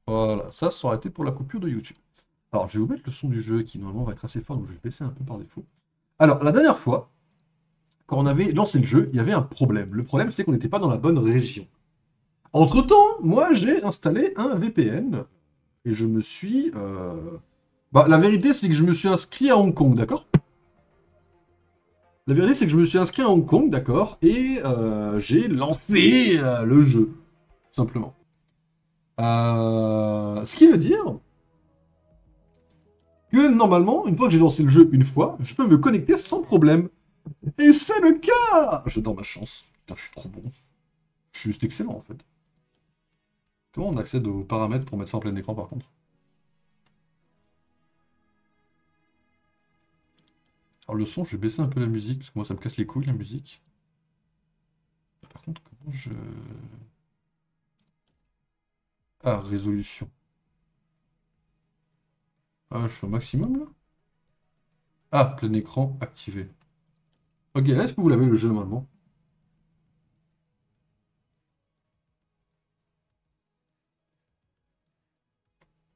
Voilà, ça aurait été pour la coupure de YouTube. Alors, je vais vous mettre le son du jeu qui normalement va être assez fort, donc je vais le baisser un peu par défaut. Alors, la dernière fois, quand on avait lancé le jeu, il y avait un problème. Le problème, c'est qu'on n'était pas dans la bonne région. Entre-temps, moi, j'ai installé un VPN et je me suis... Bah, la vérité, c'est que je me suis inscrit à Hong Kong, d'accord? La vérité, c'est que je me suis inscrit à Hong Kong, d'accord? Et j'ai lancé le jeu, tout simplement. Ce qui veut dire que normalement, une fois que j'ai lancé le jeu une fois, je peux me connecter sans problème. Et c'est le cas! J'adore ma chance. Putain, je suis trop bon. Je suis juste excellent, en fait. Comment on accède aux paramètres pour mettre ça en plein écran, par contre? Alors, le son, je vais baisser un peu la musique, parce que moi, ça me casse les couilles, la musique. Par contre, comment je... Ah, résolution. Ah, je suis au maximum, là? Ah, plein écran activé. Ok, là, est-ce que vous l'avez, le jeu, normalement?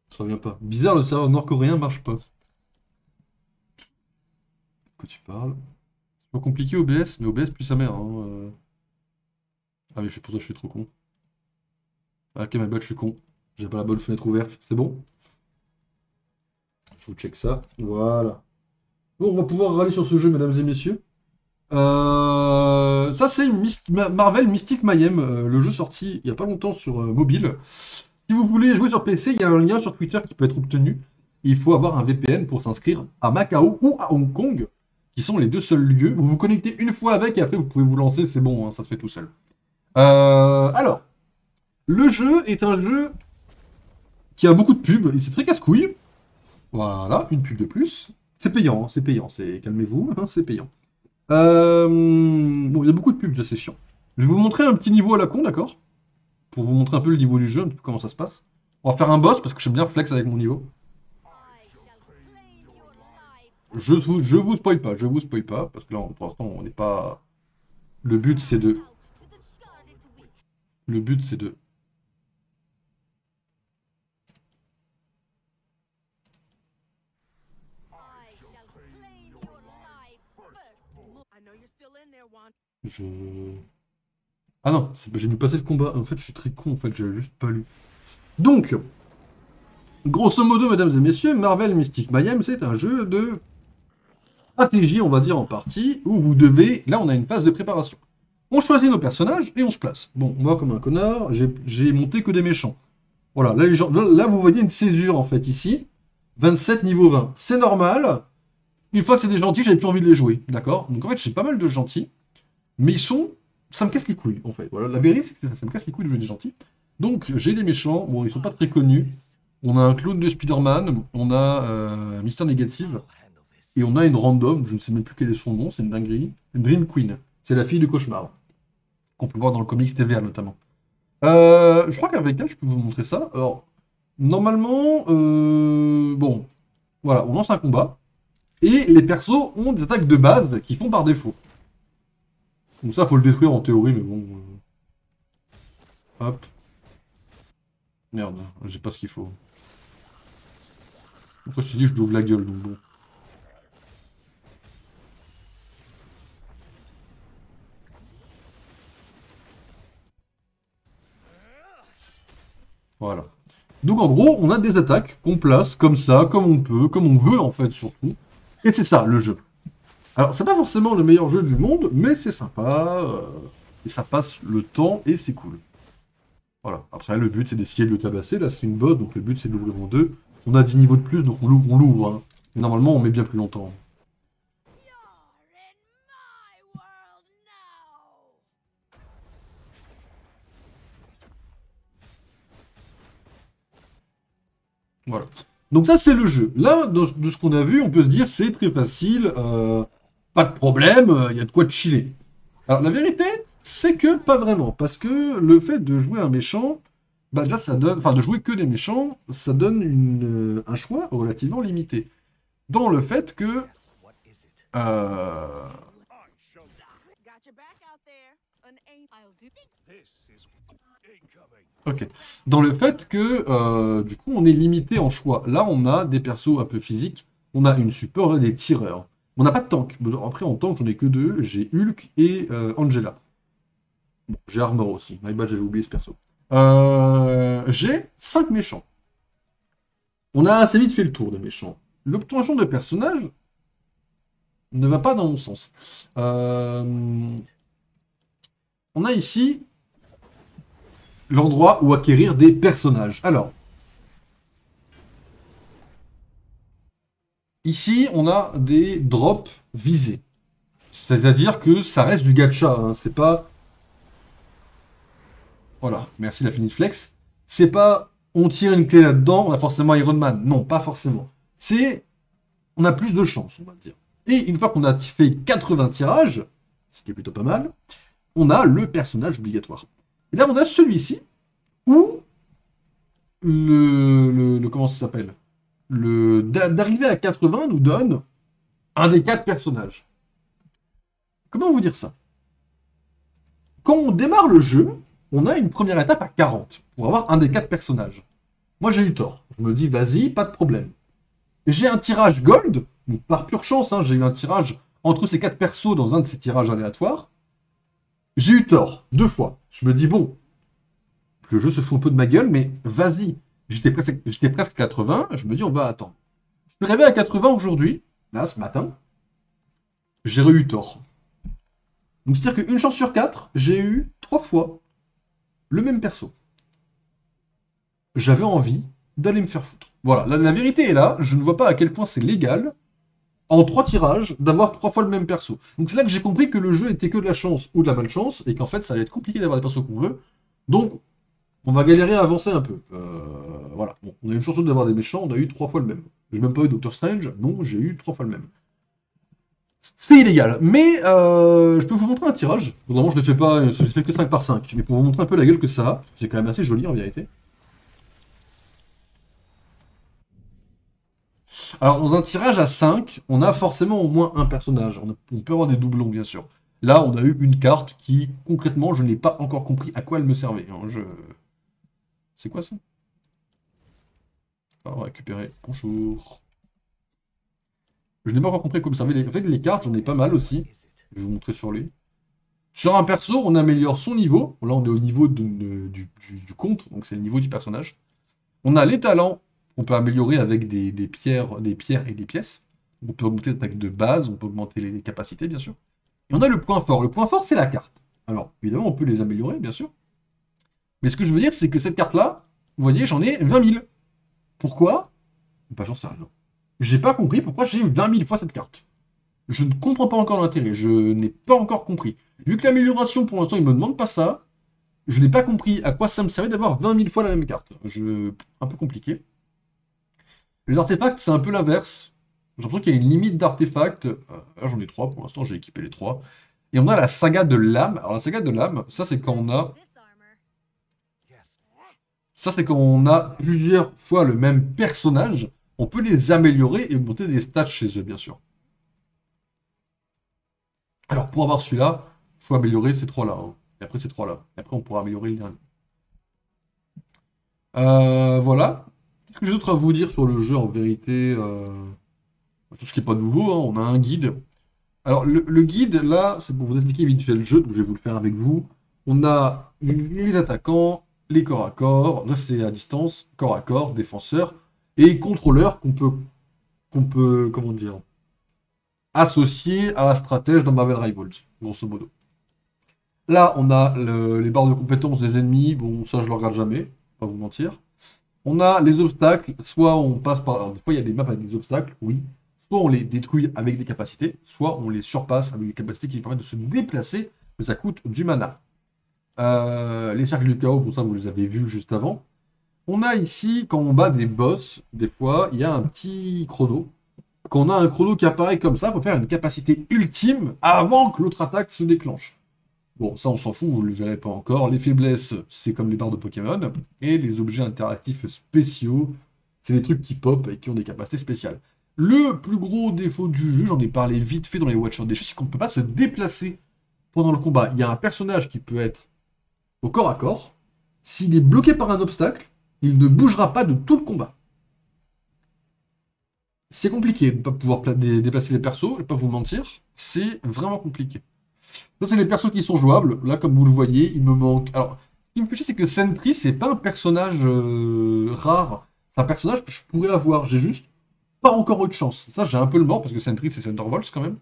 Ça revient pas. Bizarre, le serveur nord-coréen marche pas. De quoi tu parles? C'est pas compliqué OBS, mais OBS plus sa mère, hein. Ah mais pour ça je suis trop con. Ah, ok, ma bad, je suis con. J'ai pas la bonne fenêtre ouverte. C'est bon? Je vous check ça. Voilà. Bon, on va pouvoir râler sur ce jeu, mesdames et messieurs. Ça, c'est Marvel Mystic Mayhem, le jeu sorti il y a pas longtemps sur mobile. Si vous voulez jouer sur PC, il y a un lien sur Twitter qui peut être obtenu. Il faut avoir un VPN pour s'inscrire à Macao ou à Hong Kong, qui sont les deux seuls lieux. Vous vous connectez une fois avec et après vous pouvez vous lancer, c'est bon, hein, ça se fait tout seul. Alors, le jeu est un jeu qui a beaucoup de pubs et c'est très casse-couille. Voilà, une pub de plus. C'est payant, hein, c'est payant, calmez-vous, hein, c'est payant. Bon, il y a beaucoup de pubs, déjà c'est chiant. Je vais vous montrer un petit niveau à la con, d'accord? Pour vous montrer un peu le niveau du jeu, un peu comment ça se passe. On va faire un boss parce que j'aime bien flex avec mon niveau. Je vous spoil pas, je vous spoil pas, parce que là, pour l'instant, on n'est pas... Le but, c'est de... Le but, c'est de... Je... Ah non, j'ai mis passer le combat. En fait, je suis très con, en fait, j'avais juste pas lu. Donc, grosso modo, mesdames et messieurs, Marvel Mystic Mayhem, c'est un jeu de stratégie, on va dire en partie, où vous devez... Là, on a une phase de préparation. On choisit nos personnages et on se place. Bon, moi, comme un connard, j'ai monté que des méchants. Voilà, là, là, vous voyez une césure, en fait, ici. 27 niveau 20. C'est normal. Une fois que c'est des gentils, j'avais plus envie de les jouer. D'accord? Donc, en fait, j'ai pas mal de gentils. Mais ils sont... Ça me casse les couilles, en fait. Voilà, la vérité, c'est que ça me casse les couilles de jouer des gentils. Donc, j'ai des méchants. Bon, ils sont pas très connus. On a un clone de Spider-Man. On a Mister Négative. Et on a une random. Je ne sais même plus quel est son nom. C'est une dinguerie. Dream Queen. C'est la fille de Cauchemar. Qu'on peut voir dans le comics TVA, notamment. Je crois qu'avec elle, je peux vous montrer ça. Alors, normalement... bon. Voilà, on lance un combat. Et les persos ont des attaques de base qui font par défaut. Donc ça, faut le détruire en théorie, mais bon... Hop. Merde, j'ai pas ce qu'il faut. Après, je me suis dit, je lui ouvre la gueule, donc bon. Voilà. Donc en gros, on a des attaques qu'on place comme ça, comme on peut, comme on veut en fait, surtout. Et c'est ça, le jeu. Alors, c'est pas forcément le meilleur jeu du monde, mais c'est sympa. Et ça passe le temps, et c'est cool. Voilà. Après, le but, c'est d'essayer de le tabasser. Là, c'est une boss, donc le but, c'est de l'ouvrir en deux. On a 10 niveaux de plus, donc on l'ouvre. Hein. Mais normalement, on met bien plus longtemps. Voilà. Donc ça, c'est le jeu. Là, de ce qu'on a vu, on peut se dire, c'est très facile. Pas de problème, il y a de quoi de chiller. Alors, la vérité, c'est que pas vraiment. Parce que le fait de jouer un méchant, bah déjà, ça donne... Enfin, de jouer que des méchants, ça donne un choix relativement limité. Dans le fait que... Ok. Dans le fait que, du coup, on est limité en choix. Là, on a des persos un peu physiques. On a une support, on a des tireurs. On n'a pas de tank. Après, en tank, j'en ai que deux. J'ai Hulk et Angela. Bon, j'ai Armor aussi. My bad, j'avais oublié ce perso. J'ai 5 méchants. On a assez vite fait le tour des méchants. L'obtention de personnages ne va pas dans mon sens. On a ici l'endroit où acquérir des personnages. Alors, ici, on a des drops visés. C'est-à-dire que ça reste du gacha, hein. C'est pas... Voilà, merci la Finite Flex. C'est pas, on tire une clé là-dedans, on a forcément Iron Man. Non, pas forcément. C'est, on a plus de chance, on va dire. Et une fois qu'on a fait 80 tirages, ce qui est plutôt pas mal, on a le personnage obligatoire. Et là, on a celui-ci, où comment ça s'appelle, d'arriver à 80 nous donne un des 4 personnages. Comment vous dire ça? Quand on démarre le jeu, on a une première étape à 40 pour avoir un des 4 personnages. Moi, j'ai eu tort. Je me dis, vas-y, pas de problème. J'ai un tirage gold, donc par pure chance, hein, j'ai eu un tirage entre ces 4 persos dans un de ces tirages aléatoires. J'ai eu tort, 2 fois. Je me dis, bon, le jeu se fout un peu de ma gueule, mais vas-y. J'étais presque 80, je me dis, on va attendre. Je suis arrivé à 80 aujourd'hui, là, ce matin. J'ai eu tort. Donc, c'est-à-dire qu'une chance sur 4, j'ai eu 3 fois le même perso. J'avais envie d'aller me faire foutre. Voilà, la vérité est là, je ne vois pas à quel point c'est légal, en 3 tirages, d'avoir 3 fois le même perso. Donc c'est là que j'ai compris que le jeu était que de la chance ou de la malchance, et qu'en fait ça allait être compliqué d'avoir des persos qu'on veut. Donc, on va galérer à avancer un peu. Voilà, bon, on a une chance d'avoir des méchants, on a eu 3 fois le même. J'ai même pas eu Doctor Strange, non, j'ai eu 3 fois le même. C'est illégal, mais je peux vous montrer un tirage. Normalement, je ne fais pas, je fais que 5 par 5, mais pour vous montrer un peu la gueule que ça a, c'est quand même assez joli en vérité. Alors, dans un tirage à 5, on a forcément au moins un personnage. On peut avoir des doublons, bien sûr. Là, on a eu une carte qui, concrètement, je n'ai pas encore compris à quoi elle me servait. Hein. C'est quoi ça? On va récupérer. Bonjour. Je n'ai pas encore compris à quoi me servait. En fait, les cartes, j'en ai pas mal aussi. Je vais vous montrer sur lui. Sur un perso, on améliore son niveau. Là, on est au niveau du compte, donc c'est le niveau du personnage. On a les talents, on peut améliorer avec des pierres et des pièces. On peut augmenter l'attaque de base, on peut augmenter les capacités, bien sûr. Et on a le point fort. Le point fort, c'est la carte. Alors, évidemment, on peut les améliorer, bien sûr. Mais ce que je veux dire, c'est que cette carte-là, vous voyez, j'en ai 20 000. Pourquoi? Bah, j'en sais rien. J'ai pas compris pourquoi j'ai eu 20 000 fois cette carte. Je ne comprends pas encore l'intérêt. Je n'ai pas encore compris. Vu que l'amélioration, pour l'instant, il me demande pas ça, je n'ai pas compris à quoi ça me servait d'avoir 20 000 fois la même carte. Un peu compliqué. Les artefacts, c'est un peu l'inverse. J'ai l'impression qu'il y a une limite d'artefacts. Là, j'en ai 3 pour l'instant, j'ai équipé les 3. Et on a la saga de l'âme. Alors, la saga de l'âme, ça, c'est quand on a... Ça, c'est quand on a plusieurs fois le même personnage. On peut les améliorer et monter des stats chez eux, bien sûr. Alors, pour avoir celui-là, il faut améliorer ces 3-là. Hein. Et après, ces 3-là. Et après, on pourra améliorer les derniers. Voilà. Qu'est-ce que j'ai d'autre à vous dire sur le jeu, en vérité tout ce qui n'est pas nouveau, hein. On a un guide. Alors, le guide, là, c'est pour vous expliquer vite fait le jeu, donc je vais vous le faire avec vous. On a les attaquants, les corps à corps, là c'est à distance, corps à corps, défenseurs, et contrôleurs qu'on peut, comment dire, associer à la stratège dans Marvel Rivals, grosso modo. Là, on a les barres de compétences des ennemis, bon, ça je le regarde jamais, pas vous mentir. On a les obstacles, soit on passe par... Alors, des fois, il y a des maps avec des obstacles, oui. Soit on les détruit avec des capacités, soit on les surpasse avec des capacités qui permettent de se déplacer, mais ça coûte du mana. Les cercles du chaos, pour ça, vous les avez vus juste avant. On a ici, quand on bat des boss, des fois, il y a un petit chrono. Quand on a un chrono qui apparaît comme ça, il faut faire une capacité ultime avant que l'autre attaque se déclenche. Bon, ça on s'en fout, vous ne le verrez pas encore. Les faiblesses, c'est comme les barres de Pokémon. Et les objets interactifs spéciaux, c'est les trucs qui pop et qui ont des capacités spéciales. Le plus gros défaut du jeu, j'en ai parlé vite fait dans les Watchers des choses, c'est qu'on ne peut pas se déplacer pendant le combat. Il y a un personnage qui peut être au corps à corps, s'il est bloqué par un obstacle, il ne bougera pas de tout le combat. C'est compliqué de ne pas pouvoir déplacer les persos, je vais pas vous mentir. C'est vraiment compliqué. Ça, c'est les persos qui sont jouables. Là, comme vous le voyez, il me manque... Alors, ce qui me fait chier, c'est que Sentry, c'est pas un personnage rare. C'est un personnage que je pourrais avoir. J'ai juste pas encore eu de chance. Ça, j'ai un peu le mort, parce que Sentry, c'est Thunderbolts, quand même.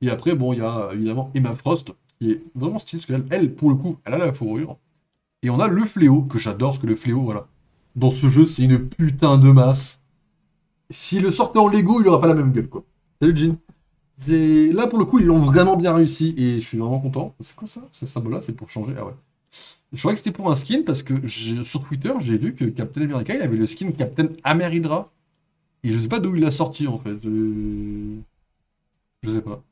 Et après, bon, il y a évidemment Emma Frost, qui est vraiment stylée, parce qu'elle, pour le coup, elle a la fourrure. Et on a le fléau, que j'adore, parce que le fléau, voilà. Dans ce jeu, c'est une putain de masse. S'il le sortait en Lego, il aurait pas la même gueule, quoi. Salut, Jean. Là, pour le coup, ils l'ont vraiment bien réussi, et je suis vraiment content. C'est quoi ça? Ce symbole-là, c'est pour changer. Ah ouais. Je croyais que c'était pour un skin, parce que sur Twitter, j'ai vu que Captain America, il avait le skin Captain Ameridra. Et je sais pas d'où il l'a sorti, en fait. Je sais pas.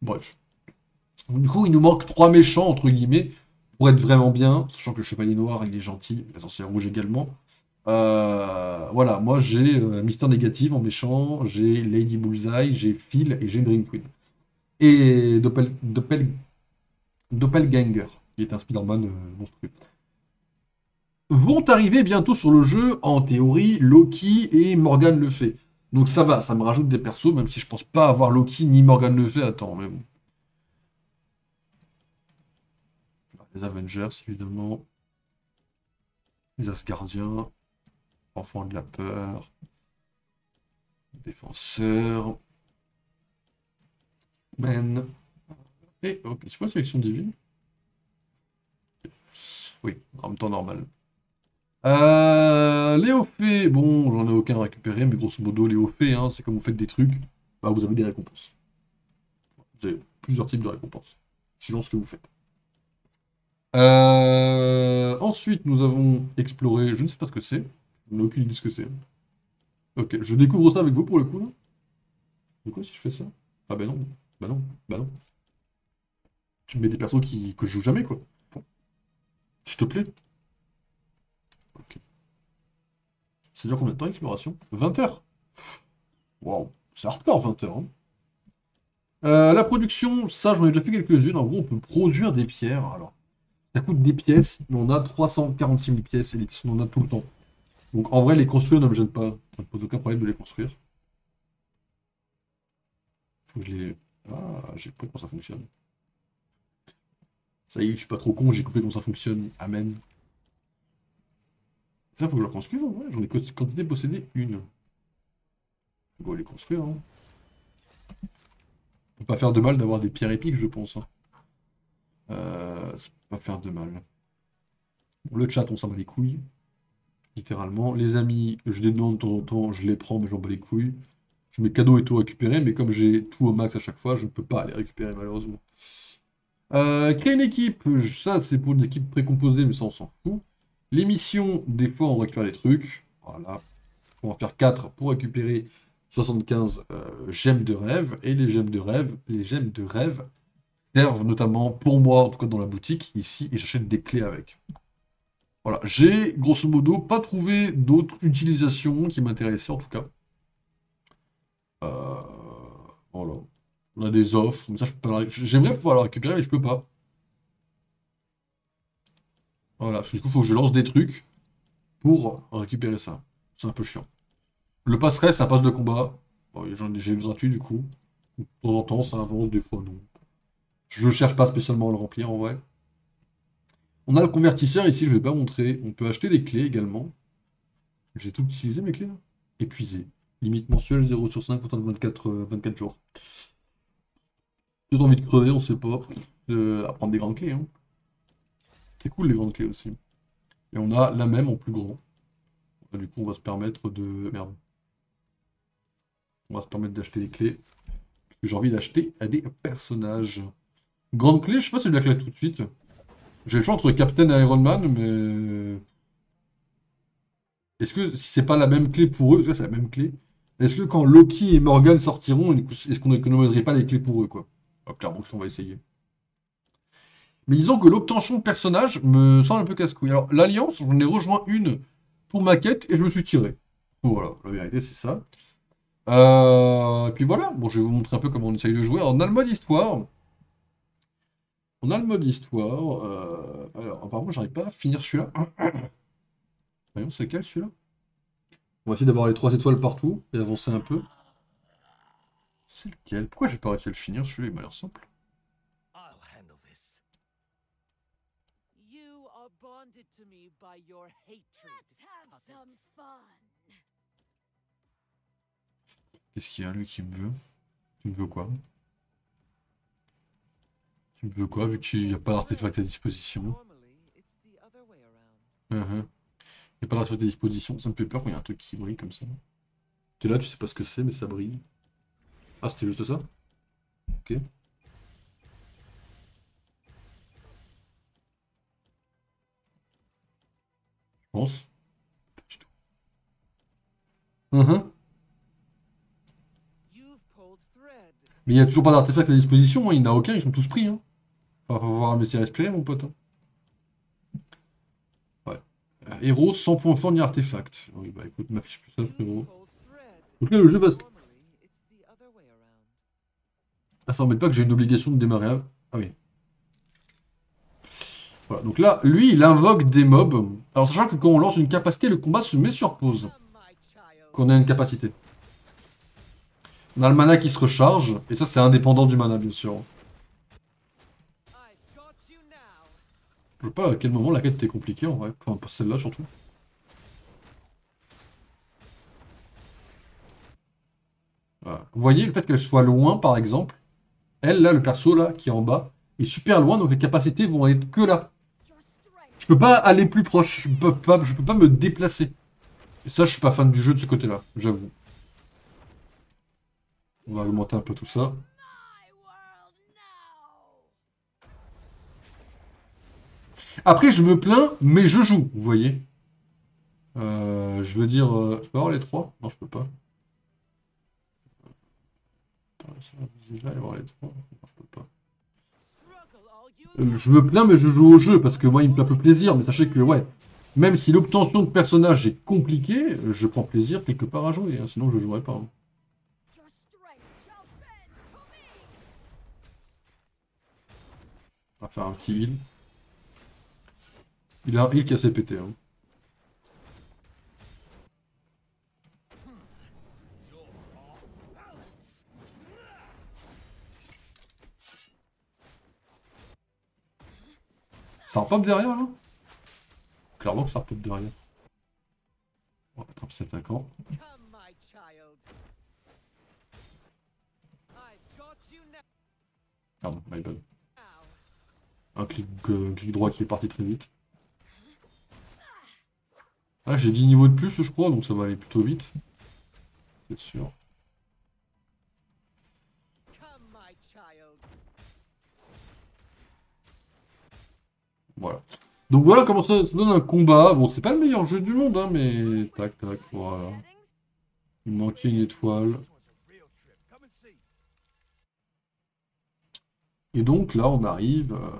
Bref. Du coup, il nous manque 3 méchants, entre guillemets, pour être vraiment bien, sachant que le Chevalier Noir, il est gentil, la Sorcière Rouge également. Voilà, moi j'ai Mister Négative en méchant, j'ai Lady Bullseye, j'ai Phil et j'ai Dream Queen. Et Doppelganger, qui est un Spider-Man monstrueux. Vont arriver bientôt sur le jeu, en théorie, Loki et Morgan Le Fay. Donc ça va, ça me rajoute des persos, même si je pense pas avoir Loki ni Morgan Le Fay. Attends, mais bon. Les Avengers, évidemment. Les Asgardiens. Enfants de la peur. Défenseurs. Men. Et ok, c'est quoi sélection divine? Oui, en même temps normal. Léophée, bon, j'en ai aucun à récupérer, mais grosso modo, Léophée, hein, c'est comme vous faites des trucs, bah, vous avez des récompenses. Vous avez plusieurs types de récompenses, suivant ce que vous faites. Ensuite, nous avons exploré, je ne sais pas ce que c'est, je n'ai aucune idée de ce que c'est. Ok, je découvre ça avec vous pour le coup, là. De quoi si je fais ça? Ah bah non, bah non, bah non. Tu me mets des persos que je joue jamais, quoi. Bon. S'il te plaît. Ok. Ça dure combien de temps l'exploration? 20 heures. Waouh, c'est hardcore 20 heures. Hein. La production, ça j'en ai déjà fait quelques-unes. En gros, on peut produire des pierres. Alors, ça coûte des pièces, mais on a 346 000 pièces et les pièces on en a tout le temps. Donc en vrai, les construire ne me gêne pas. Ça ne pose aucun problème de les construire. Faut que je les. Ah, j'ai compris comment ça fonctionne. Ça y est, je suis pas trop con, j'ai compris comment ça fonctionne. Amen. Ça, faut que je la construise en vrai. J'en ai quantité possédée une. Faut les construire. Hein. Ça peut pas faire de mal d'avoir des pierres épiques, je pense. Hein. Ça peut pas faire de mal. Bon, le chat, on s'en bat les couilles. Littéralement. Les amis, je les demande de temps en temps, je les prends, mais j'en bats les couilles. Je mets cadeaux et tout récupérer, mais comme j'ai tout au max à chaque fois, je ne peux pas les récupérer malheureusement. Créer une équipe, ça c'est pour des équipes précomposées, mais ça on s'en fout. Les missions, des fois on récupère des trucs. Voilà. On va faire 4 pour récupérer 75 gemmes de rêve. Et les gemmes de rêve servent notamment pour moi, en tout cas dans la boutique, ici, et j'achète des clés avec. Voilà, j'ai grosso modo pas trouvé d'autres utilisations qui m'intéressaient en tout cas. Voilà. On a des offres, mais ça je peux pas j'aimerais pouvoir la récupérer, mais je peux pas. Voilà, parce que du coup, il faut que je lance des trucs pour récupérer ça. C'est un peu chiant. Le pass rêve, c'est un pass de combat. Bon, j'ai le gratuit du coup. De temps en temps, ça avance, des fois non. Je cherche pas spécialement à le remplir en vrai. On a le convertisseur ici, je vais pas montrer. On peut acheter des clés également. J'ai tout utilisé mes clés là. Épuisé. Limite mensuelle 0 sur 5 pour 24 jours. J'ai envie de crever, on sait pas. À prendre des grandes clés. Hein. C'est cool les grandes clés aussi. Et on a la même en plus grand. Du coup, on va se permettre de... Merde. On va se permettre d'acheter des clés. Parce que j'ai envie d'acheter à des personnages. Grande clé, je sais pas si je la clé tout de suite. J'ai le choix entre Captain et Iron Man, mais... Est-ce que si c'est pas la même clé pour eux, parce que c'est la même clé, est-ce que quand Loki et Morgan sortiront, est-ce qu'on n'économiserait pas les clés pour eux, quoi? Alors, clairement, on va essayer. Mais disons que l'obtention de personnage me semble un peu casse-couille. Alors, l'Alliance, j'en ai rejoint une pour ma quête et je me suis tiré. Voilà, la vérité, c'est ça. Et puis voilà, bon, je vais vous montrer un peu comment on essaye de jouer. Alors, on a le mode histoire. On a le mode histoire. Alors, apparemment, j'arrive pas à finir celui-là. Voyons, c'est quel celui-là? On va essayer d'avoir les 3 étoiles partout et avancer un peu. C'est lequel? Pourquoi j'ai pas réussi à le finir celui-là? Il m'a l'air simple. Qu'est-ce qu'il y a, lui, qui me veut? Tu me veux quoi? Tu me veux quoi, vu qu'il n'y a pas d'artefact à disposition? Il n'y a pas d'artefact à disposition, ça me fait peur quand il y a un truc qui brille comme ça. T'es là, tu sais pas ce que c'est, mais ça brille. Ah, c'était juste ça? Ok. Je pense. Pas du tout. Mais il n'y a toujours pas d'artefact à disposition, hein. Il n'y en a aucun, ils sont tous pris. Hein. Enfin, va falloir me laisser respirer, mon pote. Hein. Ouais. Héros sans point fort ni artefact. Oui, bah écoute, m'affiche plus ça, frérot. Donc là, le jeu va se... Ah, ça m'embête pas que j'ai une obligation de démarrer. Ah oui. Voilà, donc là, lui, il invoque des mobs. Alors, sachant que quand on lance une capacité, le combat se met sur pause. Quand on a une capacité. On a le mana qui se recharge, et ça, c'est indépendant du mana, bien sûr. Je sais pas à quel moment la quête était compliquée, en vrai. Enfin, pas celle-là, surtout. Voilà. Vous voyez, le fait qu'elle soit loin, par exemple, elle, là, le perso, là, qui est en bas, est super loin, donc les capacités vont être que là. Je peux pas aller plus proche, je peux pas me déplacer. Et ça, je suis pas fan du jeu de ce côté-là, j'avoue. On va augmenter un peu tout ça. Après, je me plains, mais je joue, vous voyez. Je veux dire... je peux avoir les 3? Non, je peux pas. Là, avoir les 3. Non, je peux pas. Je me plains, mais je joue au jeu, parce que moi, il me fait un peu plaisir. Mais sachez que, ouais, même si l'obtention de personnage est compliquée, je prends plaisir quelque part à jouer, hein, sinon je jouerais pas. Hein. On va faire un petit heal. Il a un heal qui a assez pété. Hein. Ça repop derrière, là? Clairement que ça repop derrière. On va attraper cet attaquant. Pardon, my bad. Un clic droit qui est parti très vite. Ah, j'ai 10 niveaux de plus, je crois, donc ça va aller plutôt vite. C'est sûr. Voilà. Donc voilà comment ça se donne un combat. Bon, c'est pas le meilleur jeu du monde, hein, mais... Tac, tac, voilà. Il me manquait une étoile. Et donc là, on arrive à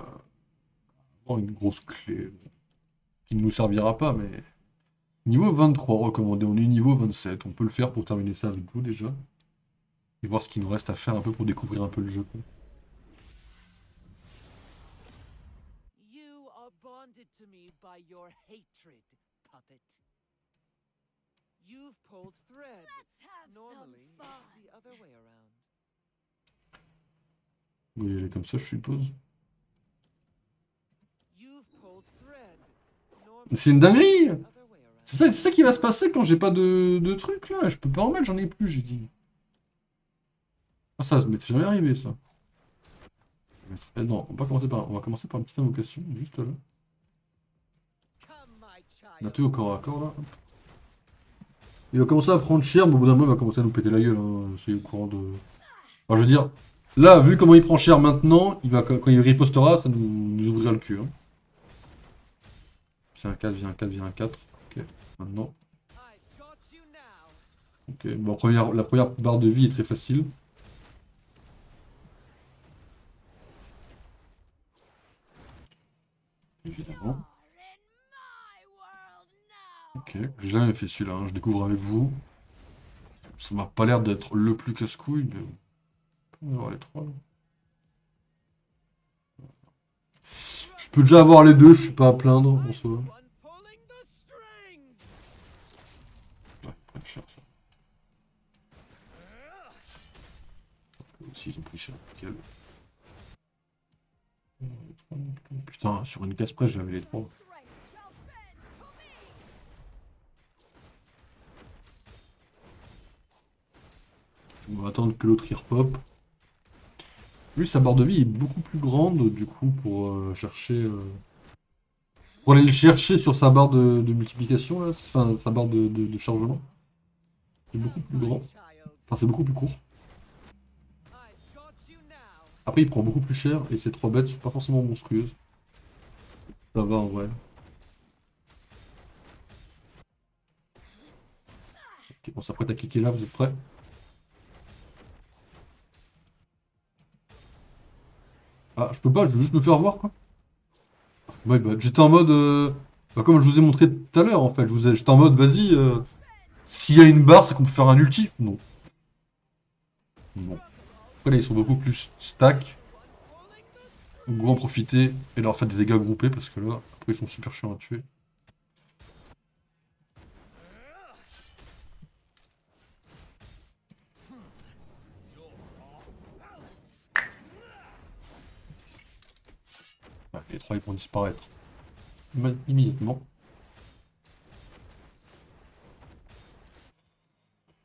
avoir une grosse clé. Qui ne nous servira pas, mais... Niveau 23 recommandé, on est niveau 27. On peut le faire pour terminer ça avec vous déjà. Et voir ce qu'il nous reste à faire un peu pour découvrir un peu le jeu. Vous y aller comme ça, je suppose. C'est une dinguerie! C'est ça qui va se passer quand j'ai pas de trucs là. Je peux pas en mettre, j'en ai plus, j'ai dit. Ah, ça m'était jamais arrivé ça. Non, on va commencer par une petite invocation, juste là. On a tout au corps à corps là. Il va commencer à prendre cher, mais au bout d'un moment il va commencer à nous péter la gueule. Hein. Soyez au courant de. Enfin, je veux dire, là, vu comment il prend cher maintenant, quand il ripostera, ça nous ouvrira le cul. Hein. Viens un 4, viens un 4, viens un 4. Ok, maintenant. Ok, bon, la première barre de vie est très facile. Évidemment. Ok, j'ai jamais fait celui-là, hein. Je découvre avec vous. Ça m'a pas l'air d'être le plus casse-couille, mais on va voir les trois. Là. Je peux déjà avoir les deux, je suis pas à plaindre en soi. Ouais, prennent cher ça. Aussi ils ont pris cher. Quel... Putain, sur une case près j'avais les trois. On va attendre que l'autre il repop. Lui, sa barre de vie est beaucoup plus grande, du coup, pour chercher... Pour aller le chercher sur sa barre de multiplication, là. Enfin, sa barre de chargement. C'est beaucoup plus grand. Enfin, c'est beaucoup plus court. Après, il prend beaucoup plus cher, et ces 3 bêtes sont pas forcément monstrueuses. Ça va, en vrai. Ok, on s'apprête à cliquer là, vous êtes prêts? Ah, je peux pas, je veux juste me faire voir, quoi. Ouais, bah, j'étais en mode... bah, comme je vous ai montré tout à l'heure, en fait. J'étais en mode, vas-y, s'il y a une barre, c'est qu'on peut faire un ulti. Non. Non. Après, là, ils sont beaucoup plus stack. On va en profiter et leur faire des dégâts groupés, parce que là, après, ils sont super chiants à tuer. Ouais, les 3, ils vont disparaître. Immédiatement.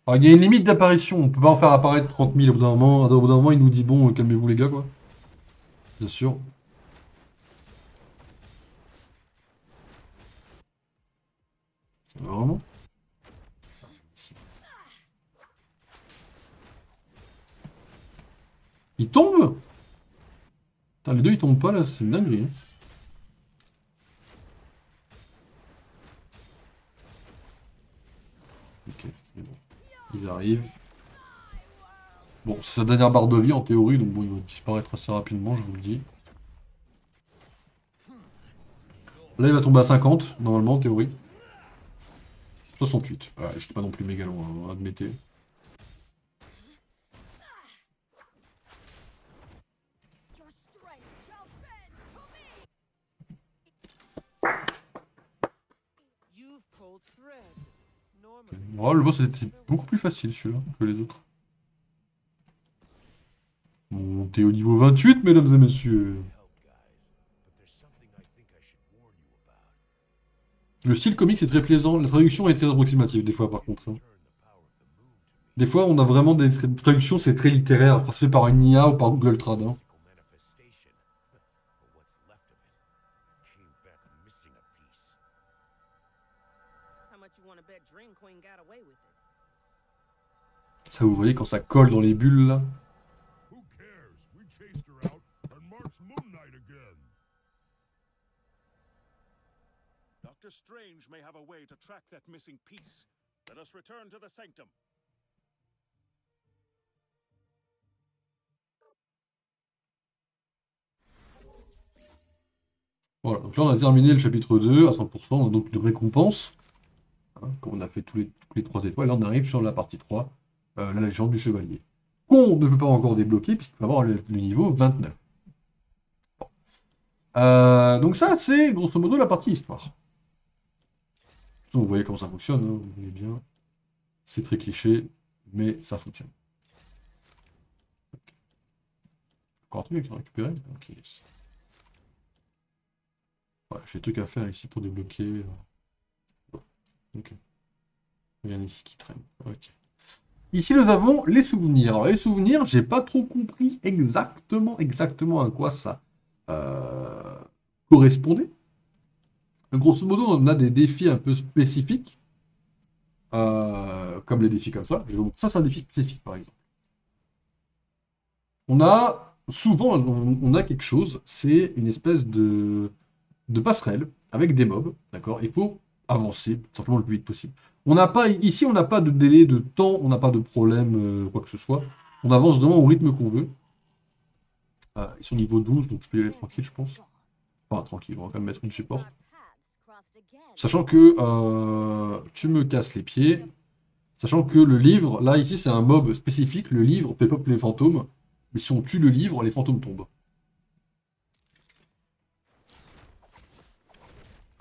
Alors, il y a une limite d'apparition, on peut pas en faire apparaître 30 000 au bout d'un moment. Au bout d'un moment, il nous dit bon, calmez-vous les gars, quoi. Bien sûr. Ça va vraiment? Il tombe? Putain, les deux ils tombent pas là, c'est une dinguerie. Ok, c'est bon. Ils arrivent. Bon, c'est sa dernière barre de vie en théorie, donc bon, il va disparaître assez rapidement, je vous le dis. Là, il va tomber à 50, normalement, en théorie. 68. Ouais, j'étais pas non plus méga loin, hein, admettez. Oh, le boss était beaucoup plus facile celui-là que les autres. Montez au niveau 28, mesdames et messieurs. Le style comique c'est très plaisant, la traduction est très approximative des fois par contre. Hein. Des fois on a vraiment des traductions, c'est très littéraire, fait par une IA ou par Google Trad. Hein. Ça vous voyez quand ça colle dans les bulles là. Doctor Strange may have a way to track that missing piece. Let us return to the sanctum. Voilà, donc là on a terminé le chapitre 2 à 100%, on a donc une récompense. Hein, comme on a fait tous les 3 étoiles, là on arrive sur la partie 3, la légende du chevalier. Qu'on ne peut pas encore débloquer puisqu'il faut avoir le niveau 29. Bon. Donc ça c'est grosso modo la partie histoire. Vous voyez comment ça fonctionne, hein, vous voyez bien. C'est très cliché, mais ça fonctionne. Okay. Encore un truc à récupérer. Ok. Ouais, j'ai des trucs à faire ici pour débloquer. Ok. Rien ici qui traîne. Ok. Ici, nous avons les souvenirs. Alors, les souvenirs, j'ai pas trop compris exactement à quoi ça correspondait. Grosso modo, on a des défis un peu spécifiques. Comme les défis comme ça. Ça, c'est un défi spécifique, par exemple. On a, souvent, on a quelque chose, c'est une espèce de passerelle avec des mobs, d'accord? Il faut avancer simplement le plus vite possible. On n'a pas, ici, on n'a pas de délai de temps, on n'a pas de problème, quoi que ce soit. On avance vraiment au rythme qu'on veut. Ils sont niveau 12, donc je peux y aller tranquille, je pense. Enfin, tranquille, on va quand même mettre une support. Sachant que tu me casses les pieds. Sachant que le livre, là, ici, c'est un mob spécifique. Le livre fait pop les fantômes. Mais si on tue le livre, les fantômes tombent.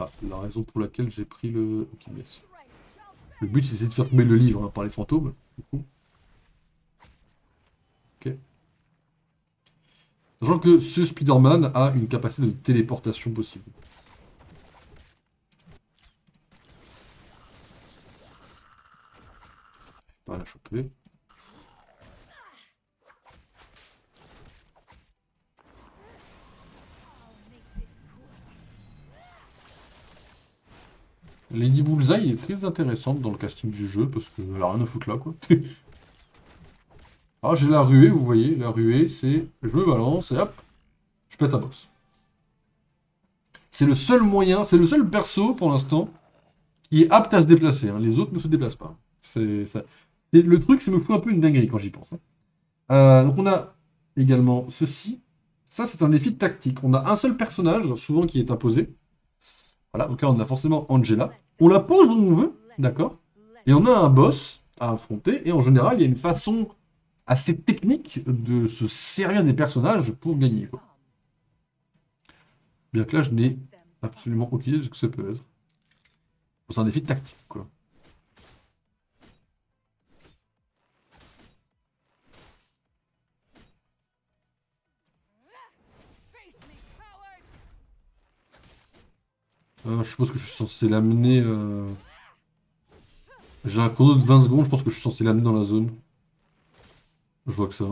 Ah, la raison pour laquelle j'ai pris le... Ok, yes. Le but, c'est de faire tomber le livre hein, par les fantômes. Du coup. Ok. Sachant que ce Spider-Man a une capacité de téléportation possible. Pas à la choper. Lady Bullseye est très intéressante dans le casting du jeu parce qu'elle a rien à foutre là quoi. Ah j'ai la ruée, vous voyez, la ruée c'est je me balance et hop, je pète un boss. C'est le seul moyen, c'est le seul perso pour l'instant qui est apte à se déplacer, hein. Les autres ne se déplacent pas. C'est ça. Le truc, ça me fout un peu une dinguerie quand j'y pense, hein. Donc on a également ceci. Ça c'est un défi tactique. On a un seul personnage, souvent qui est imposé. Voilà, donc là on a forcément Angela. On la pose où on veut, d'accord? Et on a un boss à affronter, et en général, il y a une façon assez technique de se servir des personnages pour gagner, quoi. Bien que là, je n'ai absolument aucune idée de ce que ça peut être. C'est un défi tactique, quoi. Je suppose que je suis censé l'amener... J'ai un chrono de 20 secondes, je pense que je suis censé l'amener dans la zone. Je vois que ça.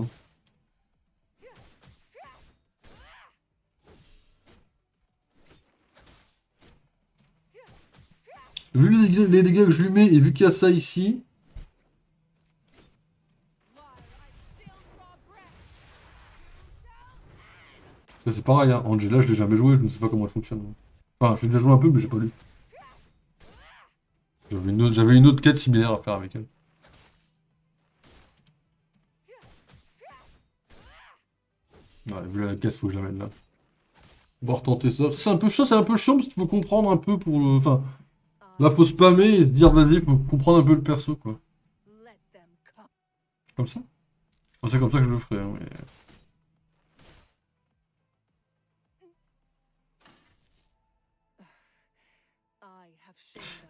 Vu les dégâts que je lui mets et vu qu'il y a ça ici... C'est pareil, hein. Angela, je l'ai jamais joué, je ne sais pas comment elle fonctionne. Enfin, je l'ai déjà joué un peu, mais j'ai pas lu. J'avais une autre quête similaire à faire avec elle. Ouais, vu la quête, faut que je l'amène là. On va retenter ça. C'est un peu chiant, parce qu'il faut comprendre un peu pour... Enfin, là, faut spammer et se dire, vas-y, faut comprendre un peu le perso, quoi. Comme ça? C'est comme ça que je le ferai, hein, mais...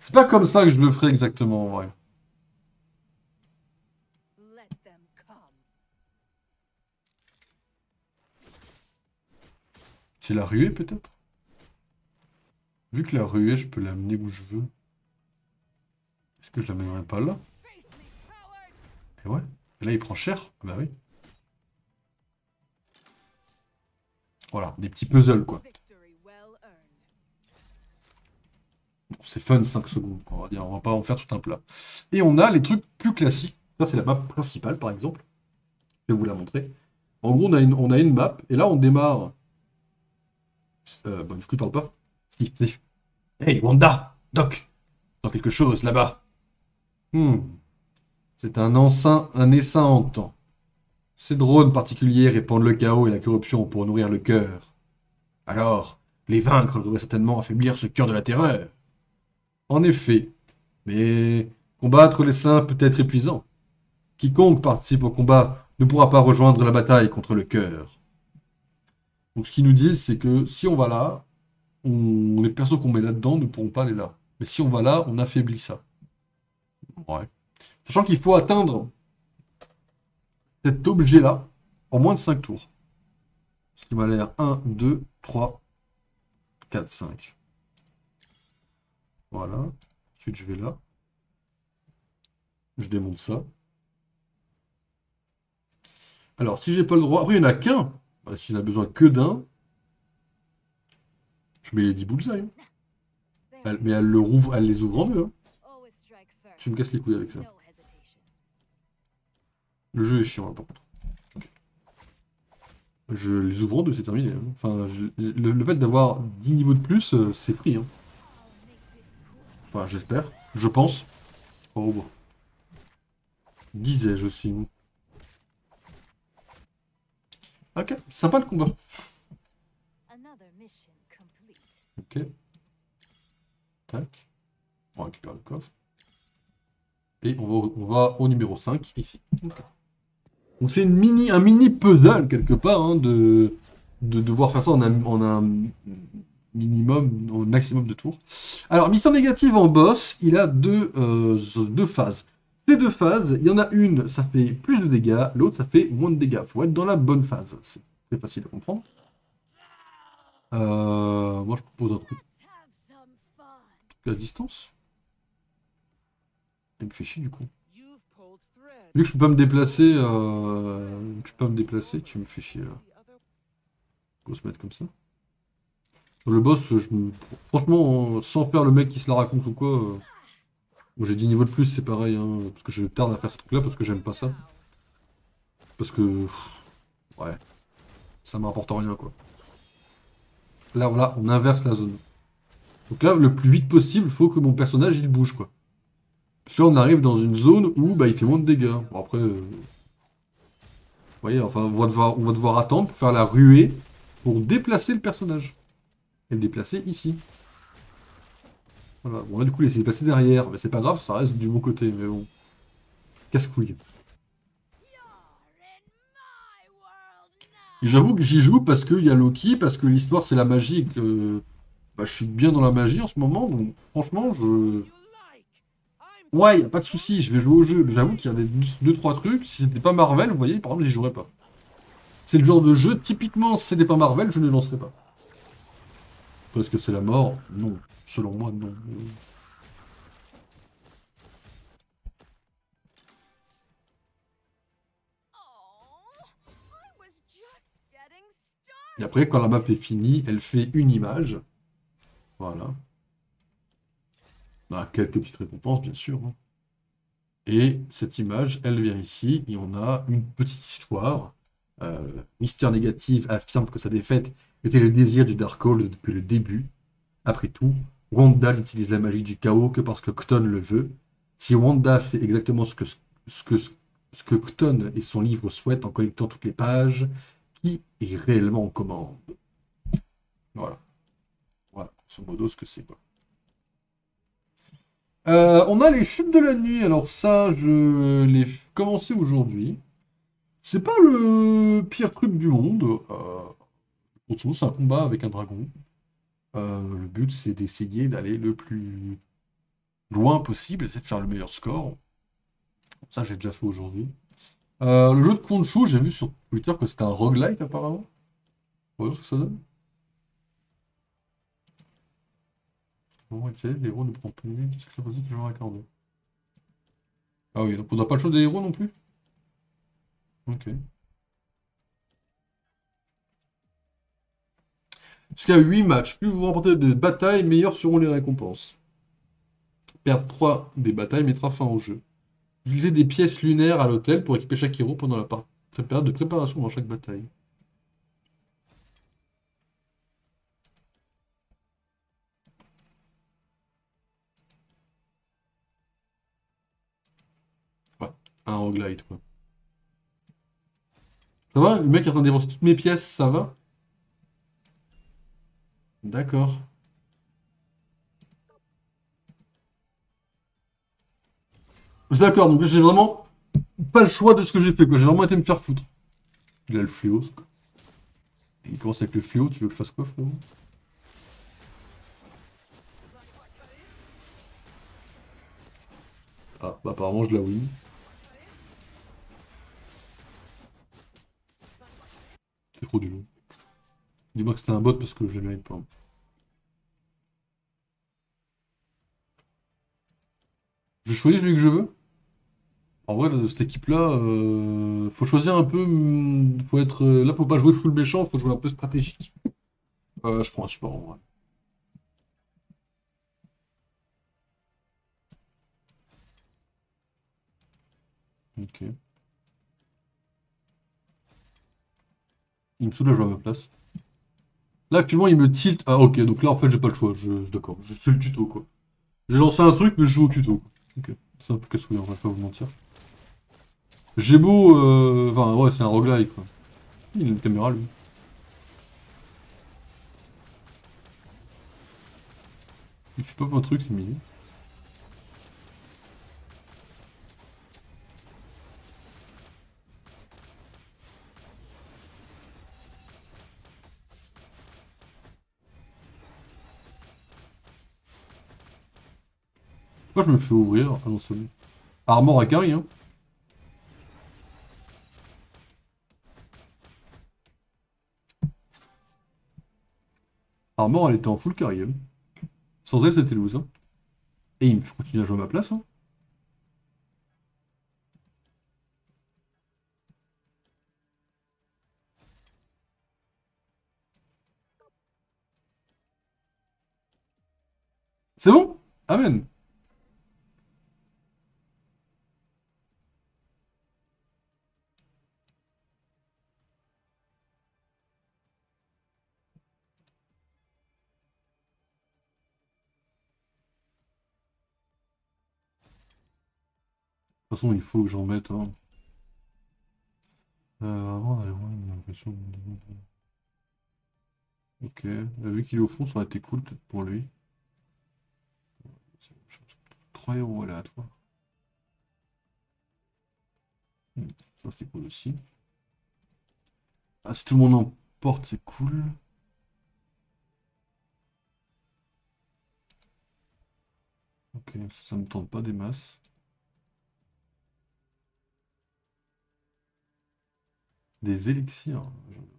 C'est pas comme ça que je le ferai exactement, en vrai. C'est la ruée, peut-être? Vu que la ruée, je peux l'amener où je veux. Est-ce que je l'amènerai pas là? Et ouais. Et là, il prend cher? Bah oui. Voilà, des petits puzzles, quoi. Bon, c'est fun, 5 secondes, quoi, on va dire. On va pas en faire tout un plat. Et on a les trucs plus classiques. Ça, c'est la map principale, par exemple. Je vais vous la montrer. En gros, on a une map, et là, on démarre... Bon, il parle pas. Steve. Hey, Wanda! Doc! Dans quelque chose, là-bas. C'est un essaim en temps. Ces drones particuliers répandent le chaos et la corruption pour nourrir le cœur. Alors, les vaincre devrait certainement affaiblir ce cœur de la terreur. En effet, mais combattre les saints peut être épuisant. Quiconque participe au combat ne pourra pas rejoindre la bataille contre le cœur. Donc ce qu'ils nous disent, c'est que si on va là, les persos qu'on met là-dedans ne pourront pas aller là. Mais si on va là, on affaiblit ça. Ouais. Sachant qu'il faut atteindre cet objet-là en moins de 5 tours. Ce qui m'a l'air 1, 2, 3, 4, 5. Voilà. Ensuite, je vais là. Je démonte ça. Alors, si j'ai pas le droit... Après, il n'y en a qu'un. Bah, s'il n'a besoin que d'un, je mets les 10 bullseye. Mais elle les ouvre en deux. Hein. Tu me casses les couilles avec ça. Le jeu est chiant, là, par contre. Okay. Je les ouvre en deux, c'est terminé. Hein. Enfin, le fait d'avoir 10 niveaux de plus, c'est free. Hein. Enfin, j'espère. Je pense. Oh, bon. Disais-je aussi. Ok, sympa le combat. Ok. Tac. On récupère le coffre. Et on va au numéro 5, ici. Okay. Donc c'est un mini puzzle, quelque part, hein, de devoir faire ça en un minimum, au maximum de tours. Alors, mission négative en boss, il a deux phases. Ces deux phases, il y en a une, ça fait plus de dégâts, l'autre, ça fait moins de dégâts. Faut être dans la bonne phase. C'est très facile à comprendre. Moi, je propose un truc à distance. Il me fait chier, du coup. Vu que je peux pas me déplacer, tu me fais chier, là. Faut se mettre comme ça. Le boss, franchement, sans faire le mec qui se la raconte ou quoi, moi j'ai 10 niveaux de plus, c'est pareil, hein, parce que je tarde à faire ce truc-là, parce que j'aime pas ça. Parce que, ouais, ça m'apporte rien, quoi. Là, voilà, on inverse la zone. Donc là, le plus vite possible, il faut que mon personnage, il bouge, quoi. Parce que là, on arrive dans une zone où, bah, il fait moins de dégâts. Bon, après, vous voyez, enfin, on va devoir attendre pour faire la ruée, pour déplacer le personnage. Et le déplacer ici. Voilà, bon là du coup il s'est passé derrière, mais c'est pas grave, ça reste du bon côté, mais bon. Casse-couille. Et j'avoue que j'y joue parce qu'il y a Loki, parce que l'histoire c'est la magie et que bah, je suis bien dans la magie en ce moment, donc franchement je... Ouais, y a pas de souci, je vais jouer au jeu, mais j'avoue qu'il y avait deux trois trucs, si c'était pas Marvel, vous voyez, par exemple j'y jouerais pas. C'est le genre de jeu, typiquement si c'était pas Marvel, je ne lancerais pas. Parce que c'est la mort? Non. Selon moi, non. Et après, quand la map est finie, elle fait une image. Voilà. Bah, quelques petites récompenses, bien sûr, hein. Et cette image, elle vient ici, et on a une petite histoire. Mystère Négative affirme que sa défaite était le désir du Darkhold depuis le début. Après tout, Wanda n'utilise la magie du chaos que parce que Kton le veut. Si Wanda fait exactement ce que Kton et son livre souhaitent en collectant toutes les pages, qui est réellement en commande? Voilà. Voilà, grosso modo, ce que c'est, quoi. On a les chutes de la nuit. Alors ça, je l'ai commencé aujourd'hui. C'est pas le pire truc du monde. Grosso modo, c'est un combat avec un dragon. Le but, c'est d'essayer d'aller le plus loin possible, essayer de faire le meilleur score. Ça, j'ai déjà fait aujourd'hui. Le jeu de Khonshu, j'ai vu sur Twitter que c'était un roguelite apparemment. Voyons ce que ça donne. Comment utiliser les héros ne prend plus de ce que c'est possible que je vais raccorder. Ah oui, donc on n'a pas le choix des héros non plus? Ok. Jusqu'à 8 matchs. Plus vous remportez de batailles, meilleures seront les récompenses. Perdre 3 des batailles mettra fin au jeu. Utilisez des pièces lunaires à l'hôtel pour équiper chaque héros pendant la période de préparation dans chaque bataille. Ouais, un roguelite quoi. Ça va? Le mec est en train de dépenser toutes mes pièces, ça va? D'accord. D'accord, donc j'ai vraiment pas le choix de ce que j'ai fait, quoi. J'ai vraiment été me faire foutre. Il a le fléau. Il commence avec le fléau, tu veux que je fasse quoi, frérot? Ah, bah apparemment je la win. C'est trop du long. Dis-moi que c'était un bot parce que je le mérite pas. Je choisis celui que je veux? En vrai, cette équipe-là, faut choisir un peu. Faut être, là, faut pas jouer full méchant, faut jouer un peu stratégique. Je prends un support en vrai. Ok. Il me saoule à jouer à ma place. Là, actuellement, il me tilt. Ah, ok, donc là, en fait, j'ai pas le choix. D'accord, c'est le tuto, quoi. J'ai lancé un truc, mais je joue au tuto. Ok, c'est un peu casse-couille, on va pas vous mentir. J'ai beau. Enfin, ouais, c'est un roguelike, quoi. Il a une caméra, lui. Il fait pas un truc, c'est mignon. Pourquoi je me fais ouvrir? Ah non, c'est bon. Armor à carry, hein. Armor, elle était en full carry, elle. Sans elle, c'était loose, hein. Et il me fait continuer à jouer à ma place, hein. C'est bon? Amen. De toute façon, il faut que j'en mette, hein. Avant d'avoir une impression Ok. Vu qu'il est au fond, ça aurait été cool, peut-être pour lui. 3 héros aléatoires. Ça, c'était cool aussi. Ah, si tout le monde en porte, c'est cool. Ok, ça me tente pas des masses. Des élixirs.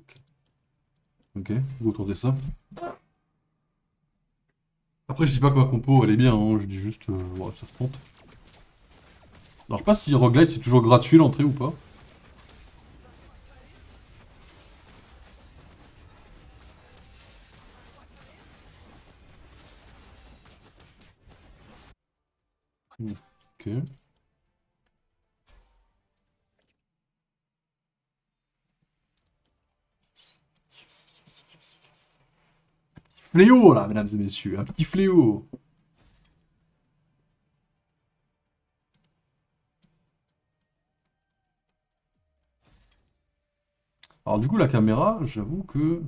Ok, ok, vous tentez ça. Après, je dis pas que ma compo elle est bien, hein, je dis juste, ouais, ça se tente. Alors, je sais pas si Roguelite c'est toujours gratuit l'entrée ou pas. Ok. Fléau là, mesdames et messieurs, un petit fléau. Alors du coup la caméra, j'avoue que...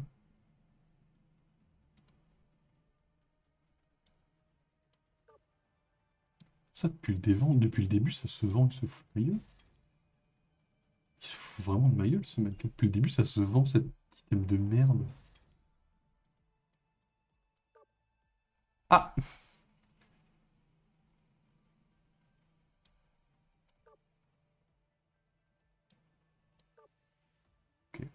Ça depuis le début, ça se vend, il se fout de ma gueule. Il se fout vraiment de ma gueule ce mec. Depuis le début, ça se vend, cet système de merde. Ah! Ok.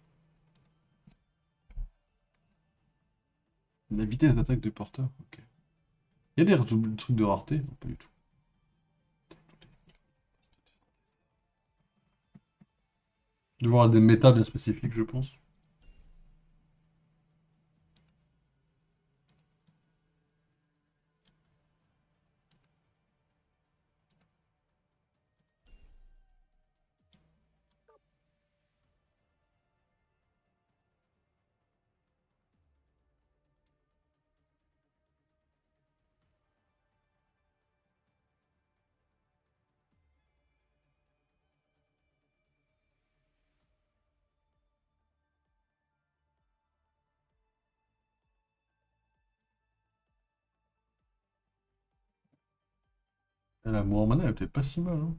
La vitesse d'attaque de porteur, ok. Il y a des trucs de rareté? Non, pas du tout. Devoir des méta bien spécifiques, je pense. Et la Mohammana, elle est peut-être pas si mal, hein.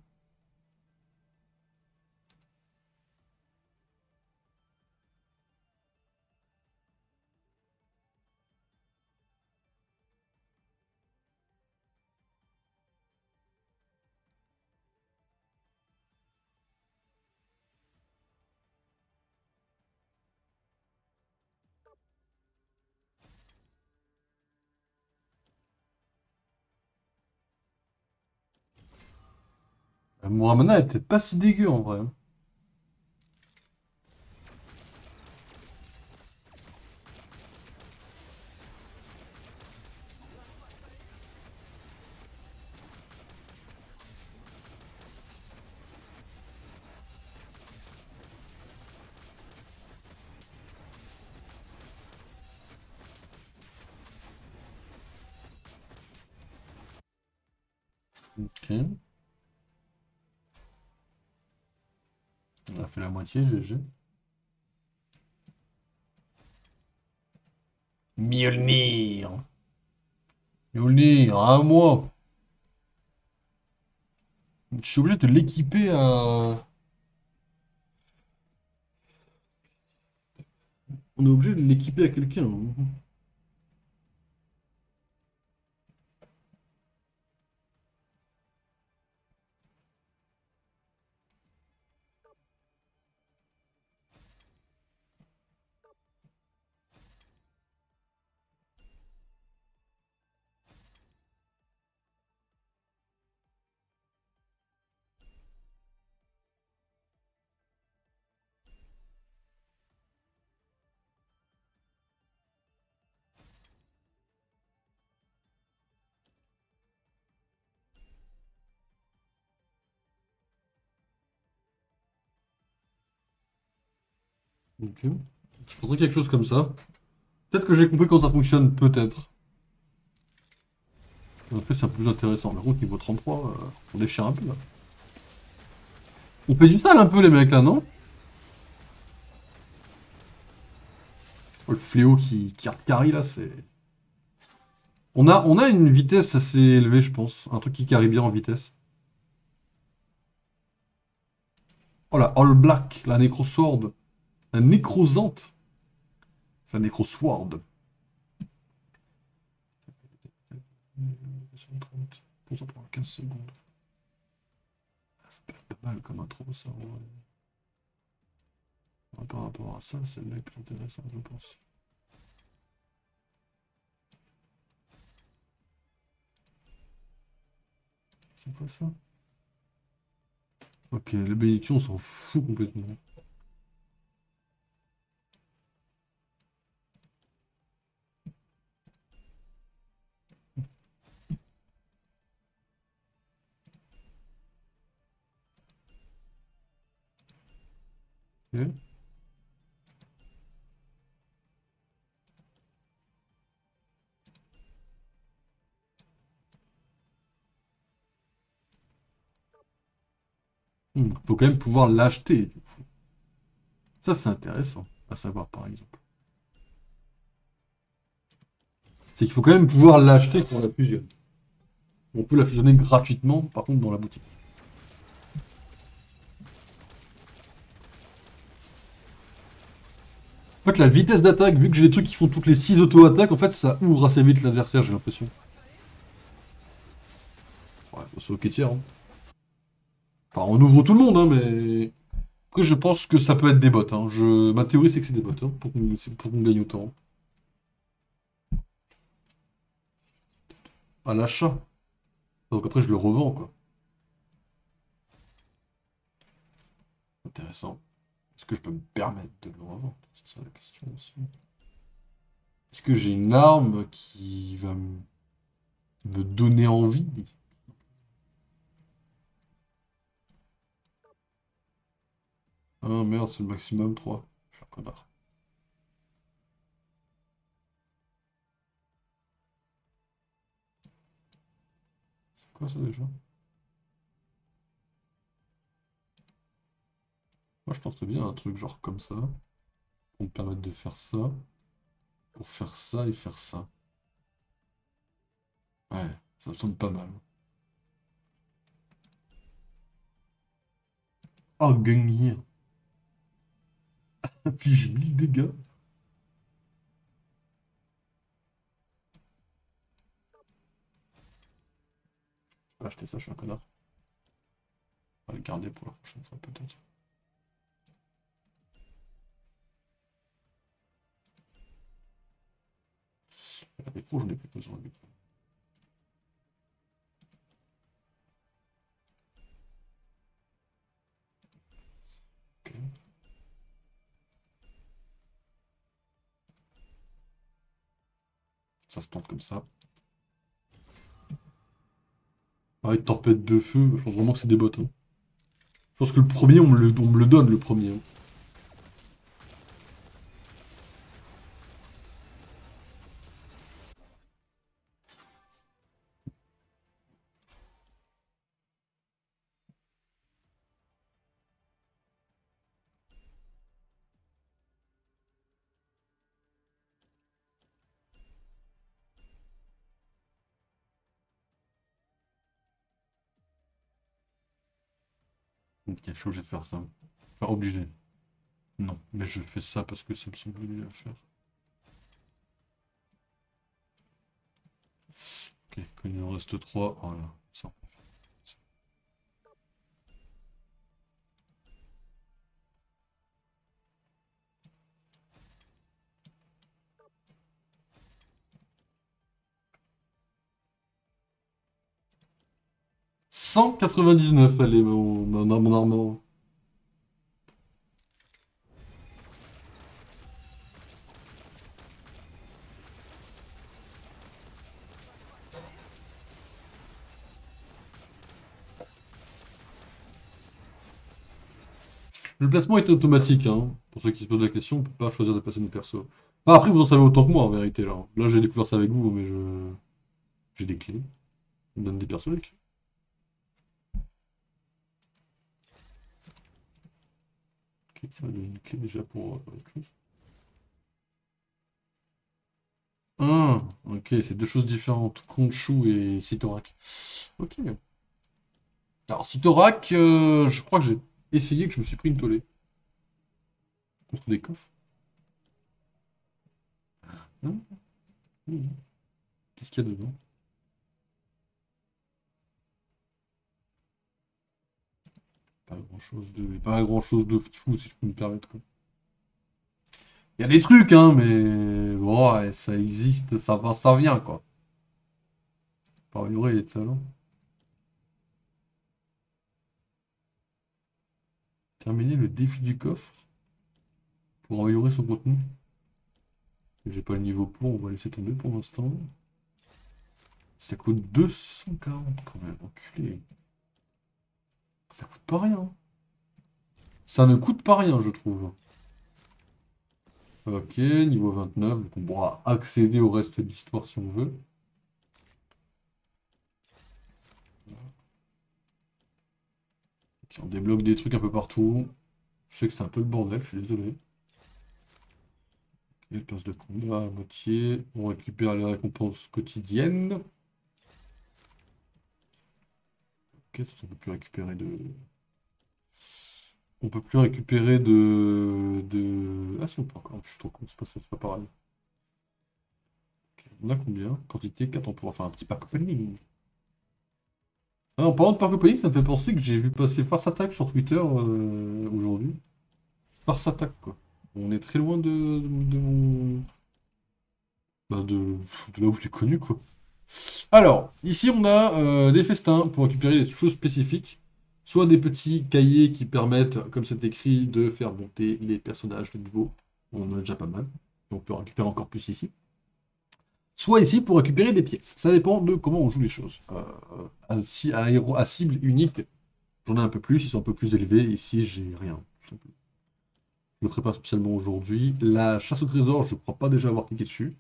La Mohammana, elle est peut-être pas si dégueu en vrai, hein. Ok. On a fait la moitié, GG. Mjolnir. Mjolnir, à moi. Je suis obligé de l'équiper à... On est obligé de l'équiper à quelqu'un, hein. Ok. Je pensais quelque chose comme ça. Peut-être que j'ai compris comment ça fonctionne, peut-être. En fait, c'est un peu plus intéressant. Par contre, niveau 33, on déchire un peu là. On fait du sale un peu, les mecs là, non? Oh, le fléau qui hard carry là, c'est. On a une vitesse assez élevée, je pense. Un truc qui carry bien en vitesse. Oh la All Black, la Necrosword. La Nécrosante. C'est la Necrosword. 230. Pourtant pendant 15 secondes. Ah, ça peut être pas mal comme intro, ça. Ouais. Par rapport à ça, c'est le plus intéressant, je pense. C'est quoi ça? Ok, les bénédictions, on s'en fout complètement. Ok. Faut quand même pouvoir l'acheter, du coup. Ça, c'est intéressant à savoir, par exemple. C'est qu'il faut quand même pouvoir l'acheter quand on la fusionne. On peut la fusionner gratuitement, par contre, dans la boutique. En fait, la vitesse d'attaque, vu que j'ai des trucs qui font toutes les 6 auto-attaques, en fait, ça ouvre assez vite l'adversaire, j'ai l'impression. Ouais, c'est ok tiers, hein. Enfin, on ouvre tout le monde, hein, mais... Après, je pense que ça peut être des bots, hein. Ma théorie, c'est que c'est des bots, hein, pour qu'on gagne autant. À l'achat. Donc après, je le revends, quoi. Intéressant. Est-ce que je peux me permettre de le revendre? C'est ça la question aussi. Est-ce que j'ai une arme qui va me donner envie? Ah merde, c'est le maximum 3. Je suis un connard. C'est quoi ça déjà? Moi je tenterais bien un truc genre comme ça, pour me permettre de faire ça, pour faire ça et faire ça. Ouais, ça me semble pas mal. Oh, Gungnir. Inflige 1000 dégâts. Je vais acheter ça, je suis un connard. On va le garder pour la prochaine fois peut-être. La défaut, j'en ai plus besoin du coup. Ok. Ça se tente comme ça. Ah, une tempête de feu, je pense vraiment que c'est des bots, hein. Je pense que le premier, on me le donne, le premier, hein. Ok, je suis obligé de faire ça. Pas obligé. Non, mais je fais ça parce que ça me semble mieux à faire. Ok, quand il en reste 3, voilà, ça. 199, allez, mon armement. Le placement est automatique, hein. Pour ceux qui se posent la question, on peut pas choisir de placer nos persos. Enfin, après, vous en savez autant que moi, en vérité, là. Là, j'ai découvert ça avec vous, mais je... J'ai des clés. On me donne des persos, les clés. Ok, ça va donner une clé déjà pour autre chose. Ah, ok, c'est deux choses différentes. Khonshu et Sitorak. Ok. Alors, Sitorak, je crois que j'ai essayé que je me suis pris une tollée. Contre des coffres. Non. Non. Qu'est-ce qu'il y a dedans? Pas grand-chose de fou, si je peux me permettre, quoi. Il y a des trucs, hein, mais bon, ouais, ça existe, ça va, ça vient, quoi. Par améliorer les talents. Terminer le défi du coffre pour améliorer son contenu. J'ai pas le niveau pour, on va laisser tomber pour l'instant. Ça coûte 240 quand même, enculé. Ça coûte pas rien. Ça ne coûte pas rien, je trouve. Ok, niveau 29, donc on pourra accéder au reste de l'histoire si on veut. Ok, on débloque des trucs un peu partout. Je sais que c'est un peu le bordel, je suis désolé. Ok, place de combat à moitié. On récupère les récompenses quotidiennes. Ok, on peut plus récupérer de... On peut plus récupérer de... Ah si, on peut encore. Je suis trop con, c'est pas pareil. Ok, on a combien? Quantité 4, on pourra faire un petit pack opening. Ah, en parlant de pack opening, ça me fait penser que j'ai vu passer Farce Attack sur Twitter aujourd'hui. Farce Attack, quoi. On est très loin de mon... Bah de là où je l'ai connu, quoi. Alors, ici on a des festins pour récupérer des choses spécifiques. Soit des petits cahiers qui permettent, comme c'est écrit, de faire monter les personnages de niveau. On en a déjà pas mal. On peut en récupérer encore plus ici. Soit ici pour récupérer des pièces. Ça dépend de comment on joue les choses. À cible unique, j'en ai un peu plus, ils sont un peu plus élevés. Ici, j'ai rien. Je ne le ferai pas spécialement aujourd'hui. La chasse au trésor, je ne crois pas déjà avoir cliqué dessus.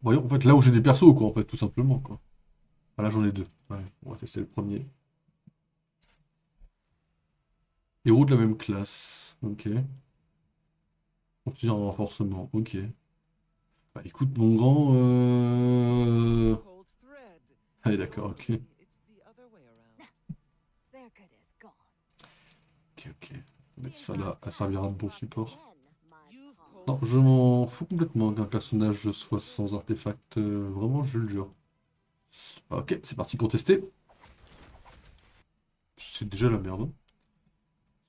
Voyons, en fait, là où j'ai des persos, quoi, en fait, tout simplement, quoi. Ah, là, j'en ai deux. Ouais, on va tester le premier. Héros de la même classe. Ok. Continuer en renforcement. Ok. Bah, écoute, mon grand... Allez, d'accord, ok. Ok, ok. On va mettre ça là, ça servira de bon support. Non, je m'en fous complètement qu'un personnage soit sans artefact. Vraiment, je le jure. Ok, c'est parti pour tester. C'est déjà la merde.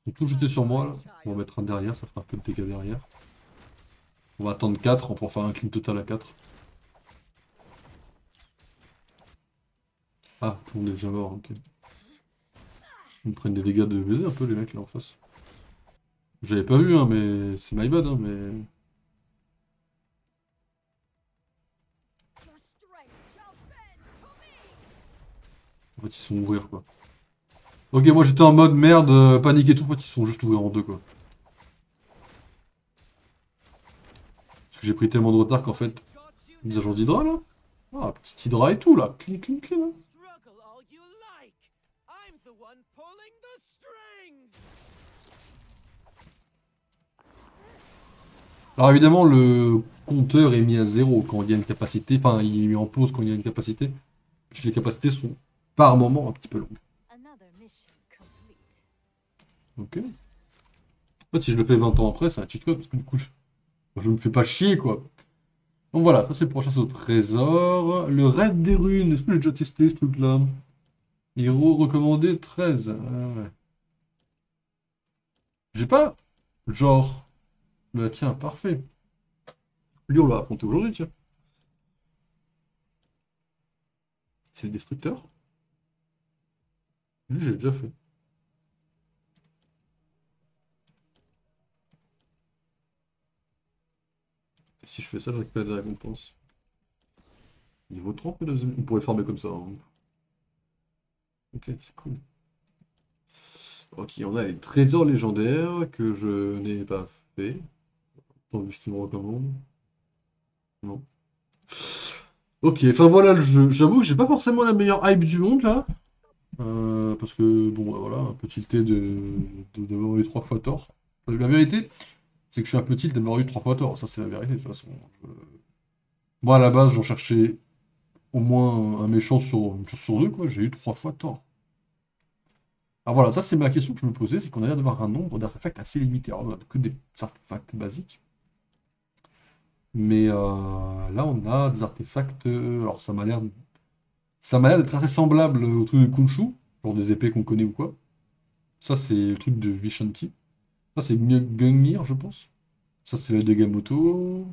Ils sont tous jetés sur moi, là. On va mettre un derrière, ça fera un peu de dégâts derrière. On va attendre 4 pour faire un clean total à 4. Ah, tout le monde est déjà mort, ok. Ils me prennent des dégâts de baiser un peu les mecs là en face. J'avais pas vu, hein, mais c'est my bad, hein, mais... En fait, ils sont ouvrir, quoi. Ok, moi j'étais en mode merde, panique et tout, en fait, ils sont juste ouverts en deux, quoi. Parce que j'ai pris tellement de retard qu'en fait... Des agents d'Hydra, là? Ah, petit Hydra et tout, là. Clean, clean, clean, hein. Alors évidemment, le compteur est mis à 0 quand il y a une capacité, enfin, il est mis en pause quand il y a une capacité. Puisque les capacités sont, par moment, un petit peu longues. Ok. En fait, si je le fais 20 ans après, c'est un cheat code, parce que du coup, je me fais pas chier, quoi. Donc voilà, ça c'est pour la chasse au trésor. Le raid des runes, est-ce que j'ai déjà testé ce truc-là? Héros recommandé 13. Ah ouais. J'ai pas... Genre... Bah tiens, parfait. Lui, on l'a affronté aujourd'hui, tiens. C'est le destructeur. Lui, j'ai déjà fait. Si je fais ça, je récupère des récompenses. Niveau 30, mesdames et messieurs. On pourrait farmer comme ça, hein. Ok, c'est cool. Ok, on a les trésors légendaires que je n'ai pas fait. Tant vu ce qu'il me recommande. Non. Ok, enfin voilà le jeu. J'avoue que j'ai pas forcément la meilleure hype du monde là. Parce que, bon, bah, voilà, un peu tilté d'avoir eu 3 fois tort. La vérité, c'est que je suis un peu tilté d'avoir eu 3 fois tort. Ça, c'est la vérité de toute façon. Moi, à la base, j'en cherchais au moins un méchant sur 2, quoi. J'ai eu 3 fois tort. Alors voilà, ça c'est ma question que je me posais, c'est qu'on a l'air d'avoir un nombre d'artefacts assez limité. Alors on a que des artefacts basiques. Mais là on a des artefacts. Alors ça m'a l'air d'être assez semblable au truc de Kunshu, genre des épées qu'on connaît ou quoi. Ça c'est le truc de Vishanti. Ça c'est Gungnir, je pense. Ça c'est le de Gamoto.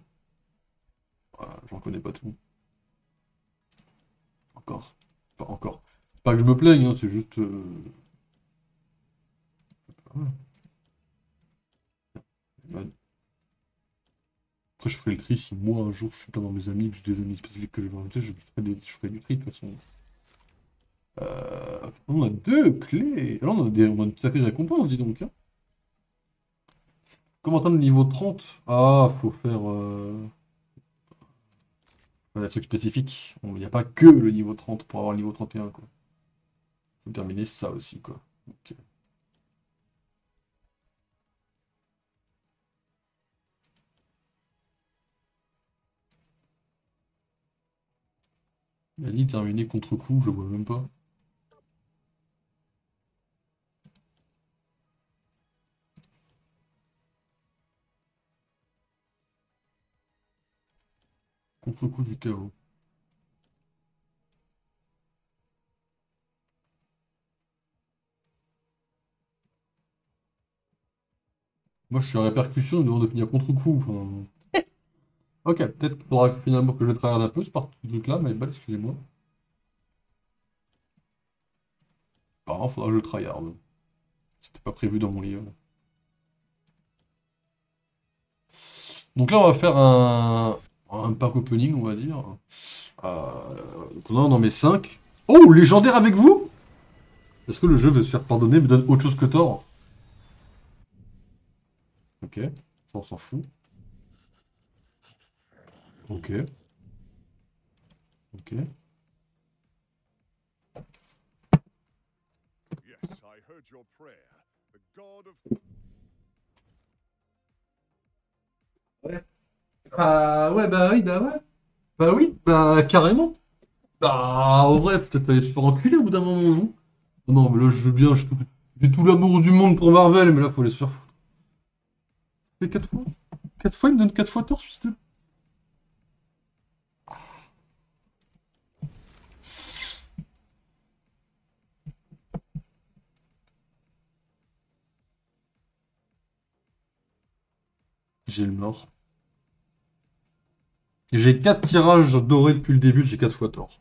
Voilà, j'en connais pas tout. Encore. Enfin encore. C'est pas que je me plaigne, hein, c'est juste. Ouais. Après, je ferai le tri si moi, un jour, je suis pas dans mes amis, que j'ai des amis spécifiques que je vais inviter, je ferai du tri de toute façon. Ok, on a 2 clés. Là, on a une sacrée récompense, dis donc, hein. Comment atteindre le niveau 30? Ah, faut faire des trucs spécifiques. Il n'y a pas que le niveau 30 pour avoir le niveau 31, quoi. Faut terminer ça aussi, quoi. Ok. Il a dit terminer contre-coup, je vois même pas. Contre-coup du chaos. Moi, je suis à répercussion, il me demande de finir contre-coup. Enfin... Ok, peut-être qu'il faudra finalement que je travaille un peu ce truc-là, mais bah, excusez-moi. Par contre, faudra que je tryhard. C'était pas prévu dans mon livre. Donc là, on va faire un pack opening, on va dire. Donc on a dans mes 5. Oh, légendaire avec vous? Est-ce que le jeu veut se faire pardonner, me donne autre chose que tort? Ok, ça on s'en fout. Ok, ok. Yes, I heard your prayer. The god of Ouais. Ah ouais, bah oui, bah ouais. Bah oui, bah carrément. Bah, en vrai, peut-être aller se faire enculer au bout d'un moment, non? Non, mais là, je veux bien, j'ai tout l'amour du monde pour Marvel, mais là, faut aller se faire foutre. Et 4 fois? 4 fois, il me donne 4 fois tort, suite. J'ai le mort. J'ai 4 tirages dorés depuis le début, j'ai 4 fois tort.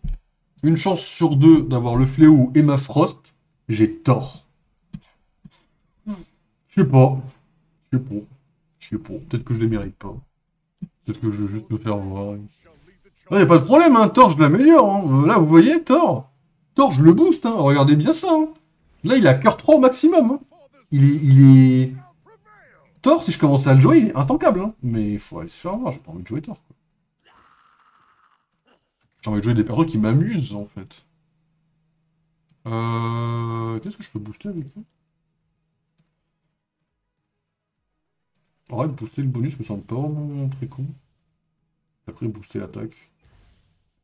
Une chance sur 2 d'avoir le fléau ou Emma Frost, j'ai tort. Je sais pas. Je sais pas. Je sais pas. Peut-être que je les mérite pas. Peut-être que je veux juste me faire voir. shall lead the Ah, y a pas de problème, hein. Thor, je l'améliore, hein. Là, vous voyez, Thor. Thor, je le booste, hein. Regardez bien ça, hein. Là, il a cœur 3 au maximum, hein. Il est. Thor, si je commence à le jouer, il est intankable, hein. Mais il faut aller se faire voir, j'ai pas envie de jouer Thor, quoi. J'ai envie de jouer des persos qui m'amusent, en fait. Qu'est-ce que je peux booster avec ça? Ouais, booster le bonus me semble pas vraiment très con. Après, booster l'attaque.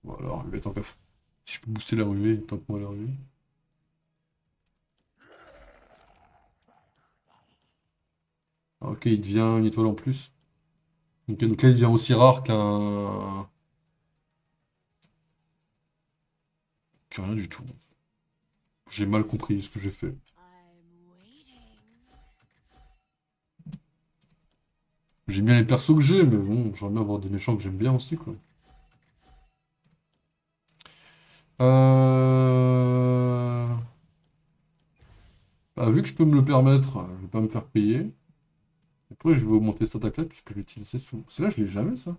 Voilà, ruée tant qu'à faire. Si je peux booster la ruée, tant que moi la ruée. Ah, ok, il devient une étoile en plus. Ok, donc là, il devient aussi rare que rien du tout. J'ai mal compris ce que j'ai fait. J'aime bien les persos que j'ai, mais bon, j'aimerais bien avoir des méchants que j'aime bien aussi, quoi. Euh... Bah, vu que je peux me le permettre, je vais pas me faire payer. Après, je vais augmenter cette attaque-là, puisque je l'utilisais sous... Celle-là, je l'ai jamais, ça.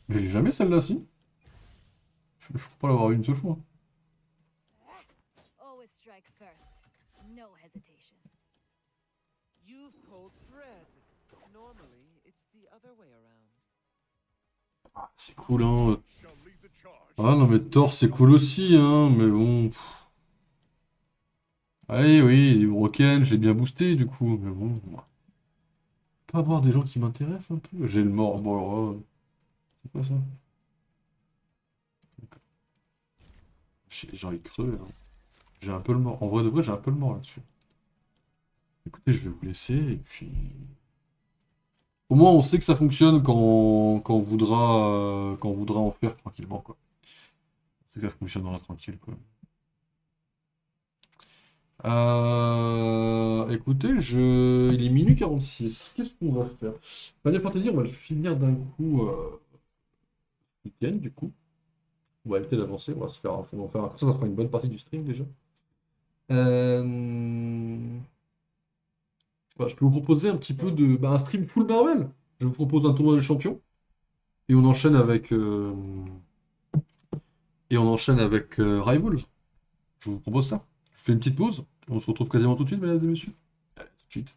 Je l'ai jamais celle-là, si. Je crois pas l'avoir eu une seule fois. Always strike first. No hesitation. You've pulled thread. Normally, it's the other way around. C'est cool, hein. Shall lead the charge. Ah non, mais Thor, c'est cool aussi, hein. Mais bon. Allez, oui, les Broken, je l'ai bien boosté, du coup. Mais bon. Pas avoir des gens qui m'intéressent un peu. J'ai le mort. Bon, alors, c'est quoi ça? J'ai envie de crever, hein. J'ai un peu le mort. En vrai de vrai, j'ai un peu le mort là-dessus. Écoutez, je vais vous laisser et puis. Au moins, on sait que ça fonctionne quand on voudra en faire tranquillement, quoi. On sait que ça fonctionnera tranquille, quoi. Écoutez, il est minuit 46. Qu'est-ce qu'on va faire? Final Fantasy, on va le finir d'un coup ce week-end, du coup. On va éviter d'avancer, on va faire comme ça fera une bonne partie du stream déjà. Voilà, je peux vous proposer un petit peu un stream full Marvel. Je vous propose un tournoi des champions. Et on enchaîne avec Rivals. Je vous propose ça. Je fais une petite pause. On se retrouve quasiment tout de suite, mesdames et messieurs. Allez, tout de suite.